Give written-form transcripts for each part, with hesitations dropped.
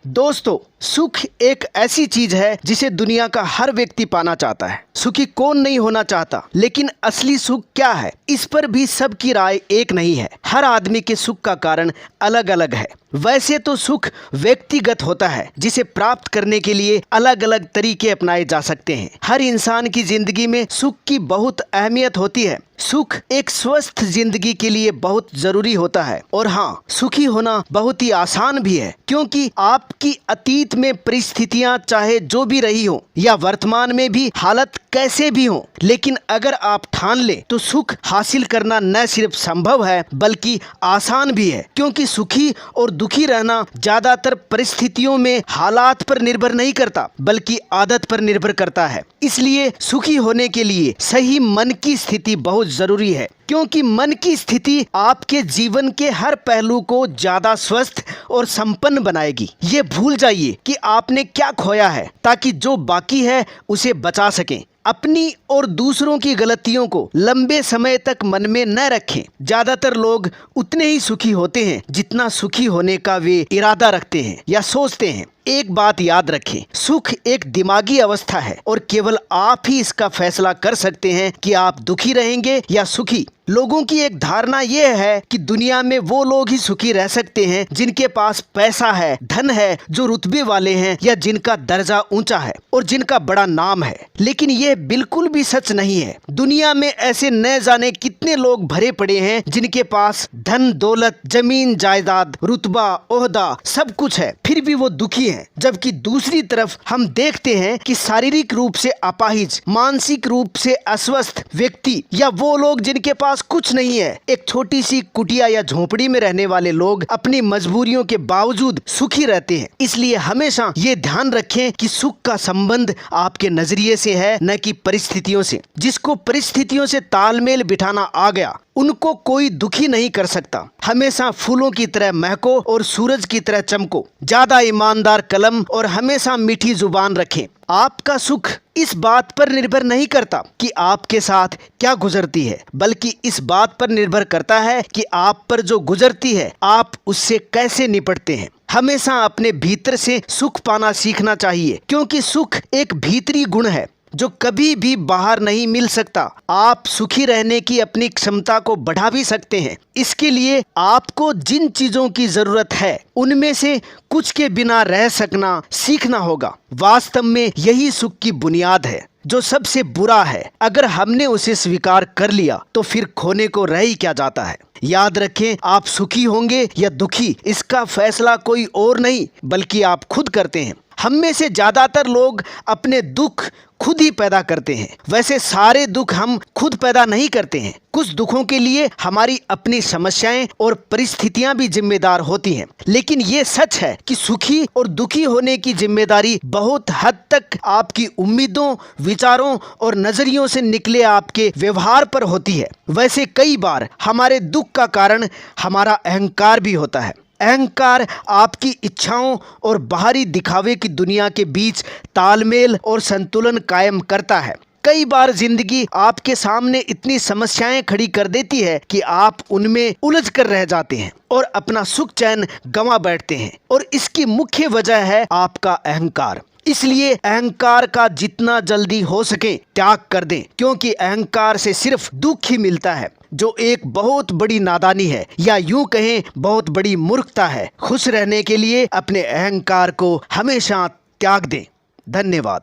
दोस्तों, सुख एक ऐसी चीज है जिसे दुनिया का हर व्यक्ति पाना चाहता है। सुखी कौन नहीं होना चाहता, लेकिन असली सुख क्या है, इस पर भी सबकी राय एक नहीं है। हर आदमी के सुख का कारण अलग अलग है। वैसे तो सुख व्यक्तिगत होता है, जिसे प्राप्त करने के लिए अलग अलग तरीके अपनाए जा सकते हैं। हर इंसान की जिंदगी में सुख की बहुत अहमियत होती है। सुख एक स्वस्थ जिंदगी के लिए बहुत जरूरी होता है। और हाँ, सुखी होना बहुत ही आसान भी है, क्योंकि आपकी अतीत में परिस्थितियां चाहे जो भी रही हो या वर्तमान में भी हालत कैसे भी हो, लेकिन अगर आप ठान ले तो सुख हासिल करना न सिर्फ संभव है बल्कि आसान भी है। क्योंकि सुखी और दुखी रहना ज्यादातर परिस्थितियों में हालात पर निर्भर नहीं करता, बल्कि आदत पर निर्भर करता है। इसलिए सुखी होने के लिए सही मन की स्थिति बहुत जरूरी है, क्योंकि मन की स्थिति आपके जीवन के हर पहलू को ज्यादा स्वस्थ और संपन्न बनाएगी। ये भूल जाइए कि आपने क्या खोया है, ताकि जो बाकी है उसे बचा सकें। अपनी और दूसरों की गलतियों को लंबे समय तक मन में न रखें। ज्यादातर लोग उतने ही सुखी होते हैं जितना सुखी होने का वे इरादा रखते हैं या सोचते हैं। एक बात याद रखें, सुख एक दिमागी अवस्था है और केवल आप ही इसका फैसला कर सकते हैं कि आप दुखी रहेंगे या सुखी। लोगों की एक धारणा यह है कि दुनिया में वो लोग ही सुखी रह सकते हैं जिनके पास पैसा है, धन है, जो रुतबे वाले हैं या जिनका दर्जा ऊंचा है और जिनका बड़ा नाम है। लेकिन यह बिल्कुल भी सच नहीं है। दुनिया में ऐसे न जाने कितने लोग भरे पड़े हैं जिनके पास धन दौलत, जमीन जायदाद, रुतबा, ओहदा सब कुछ है, फिर भी वो दुखी हैं। जबकि दूसरी तरफ हम देखते हैं कि शारीरिक रूप से अपाहिज, मानसिक रूप से अस्वस्थ व्यक्ति या वो लोग जिनके पास कुछ नहीं है, एक छोटी सी कुटिया या झोपड़ी में रहने वाले लोग अपनी मजबूरियों के बावजूद सुखी रहते हैं। इसलिए हमेशा ये ध्यान रखें कि सुख का संबंध आपके नजरिए से है, न कि परिस्थितियों से। जिसको परिस्थितियों से तालमेल बिठाना आ गया, उनको कोई दुखी नहीं कर सकता। हमेशा फूलों की तरह महको और सूरज की तरह चमको। ज्यादा ईमानदार कलम और हमेशा मीठी जुबान रखें। आपका सुख इस बात पर निर्भर नहीं करता कि आपके साथ क्या गुजरती है, बल्कि इस बात पर निर्भर करता है कि आप पर जो गुजरती है आप उससे कैसे निपटते हैं। हमेशा अपने भीतर से सुख पाना सीखना चाहिए, क्योंकि सुख एक भीतरी गुण है जो कभी भी बाहर नहीं मिल सकता। आप सुखी रहने की अपनी क्षमता को बढ़ा भी सकते हैं। इसके लिए आपको जिन चीजों की जरूरत है उनमें से कुछ के बिना रह सकना सीखना होगा। वास्तव में यही सुख की बुनियाद है। जो सबसे बुरा है, अगर हमने उसे स्वीकार कर लिया तो फिर खोने को रह ही क्या जाता है। याद रखें, आप सुखी होंगे या दुखी, इसका फैसला कोई और नहीं बल्कि आप खुद करते हैं। हम में से ज्यादातर लोग अपने दुख खुद ही पैदा करते हैं। वैसे सारे दुख हम खुद पैदा नहीं करते हैं। कुछ दुखों के लिए हमारी अपनी समस्याएं और परिस्थितियां भी जिम्मेदार होती हैं। लेकिन ये सच है कि सुखी और दुखी होने की जिम्मेदारी बहुत हद तक आपकी उम्मीदों, विचारों और नजरियों से निकले आपके व्यवहार पर होती है। वैसे कई बार हमारे दुख का कारण हमारा अहंकार भी होता है। अहंकार आपकी इच्छाओं और बाहरी दिखावे की दुनिया के बीच तालमेल और संतुलन कायम करता है। कई बार जिंदगी आपके सामने इतनी समस्याएं खड़ी कर देती है कि आप उनमें उलझ कर रह जाते हैं और अपना सुख चैन गंवा बैठते हैं। और इसकी मुख्य वजह है आपका अहंकार। इसलिए अहंकार का जितना जल्दी हो सके त्याग कर दें, क्योंकि अहंकार से सिर्फ दुख ही मिलता है, जो एक बहुत बड़ी नादानी है, या यूं कहें बहुत बड़ी मूर्खता है। खुश रहने के लिए अपने अहंकार को हमेशा त्याग दें। धन्यवाद।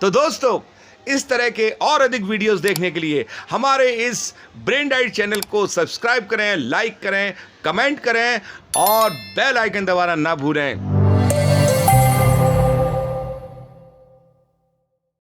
तो दोस्तों, इस तरह के और अधिक वीडियोस देखने के लिए हमारे इस ब्रेन डाइट चैनल को सब्सक्राइब करें, लाइक करें, कमेंट करें और बेल आइकन दबाना ना भूलें।